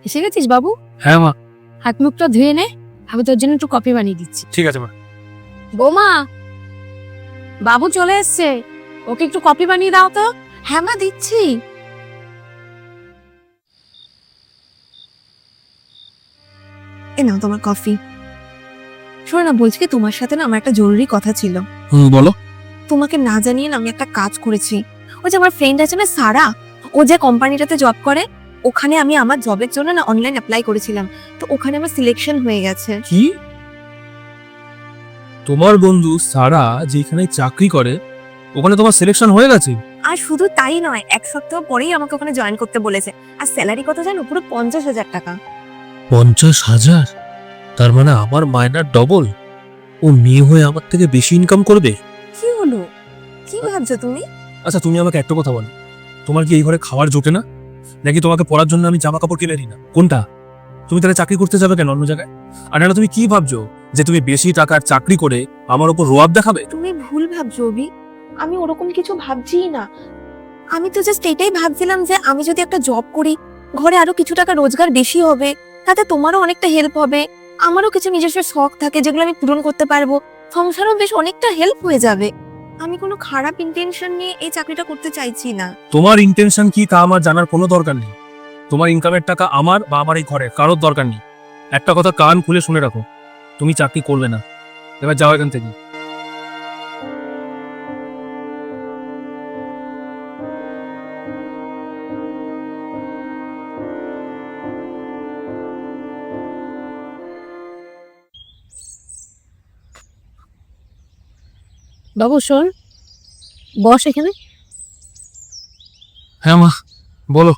এসে গেছিস বাবু? হ্যাঁ মা। হাত মুখটা ধুয়ে নে, আমি তোর জন্য একটু কফি বানিয়ে দিচ্ছি। ঠিক আছে মা। বৌমা, বাবু চলে এসছে, ওকে একটু কফি বানিয়ে দাও তো। হ্যাঁ মা, দিচ্ছি। এ নাও তোমার কফি। শোনো না, বলছি কি, তোমার সাথে না আমার একটা জরুরি কথা ছিল। বলো। তোমাকে না জানিয়ে না আমি একটা কাজ করেছি। ওই যে আমার ফ্রেন্ড আছে না সারা, ও যে কোম্পানিটাতে জব করে, ওখানে আমি আমার জবের জন্য না অনলাইন অ্যাপ্লাই করেছিলাম, তো ওখানে আমার সিলেকশন হয়ে গেছে। কি? তোমার বন্ধু সারা যেখানে চাকরি করে ওখানে তোমার সিলেকশন হয়ে গেছে? আর শুধু তাই নয়, 1 সপ্তাহ পরেই আমাকে ওখানে জয়েন করতে বলেছে। আর স্যালারি কত জানো? পুরো 50,000 টাকা। 50,000? তার মানে আমার মাইনার ডবল। ও মেয়ে হয়ে আমার থেকে বেশি ইনকাম করবে? কি হলো, কি ভাবছো তুমি? আচ্ছা তুমি আমাকে একটা কথা বলো, তোমার কি এই ঘরে খাওয়ার জোটে না? নাকি তোমাকে পড়ার জন্য আমি জামা কাপড় কিনে দিই না? কোনটা? তুমি তাহলে চাকরি করতে যাবে কেন অন্য জায়গায়? আর না, তুমি কি ভাবছো যে তুমি বেশি টাকার চাকরি করে আমার উপর রোয়াব দেখাবে? তুমি ভুল ভাবছো অভি, আমি ওরকম কিছু ভাবছিই না। আমি তো জাস্ট এটাই ভাবছিলাম যে আমি যদি একটা জব করি, ঘরে আরো কিছু টাকা রোজগার বেশি হবে, তাতে তোমারও অনেকটা হেল্প হবে, আমারও কিছু নিজস্ব শখ থাকে যেগুলো আমি পূরণ করতে পারবো, সংসারও বেশ অনেকটা হেল্প হয়ে যাবে। আমি কোনো খারাপ ইন্টেনশন নিয়ে এই চাকরিটা করতে চাইছি না। তোমার ইন্টেনশন কি তা আমার জানার কোনো দরকার নেই। তোমার ইনকামের টাকা আমার বা আমার এই ঘরে কারোর দরকার নেই। একটা কথা কান খুলে শুনে রাখো, তুমি চাকরি করবে না। এবার যাও এখান থেকে। বাবু শোন, বস এখানে। হ্যাঁ মা, বলো।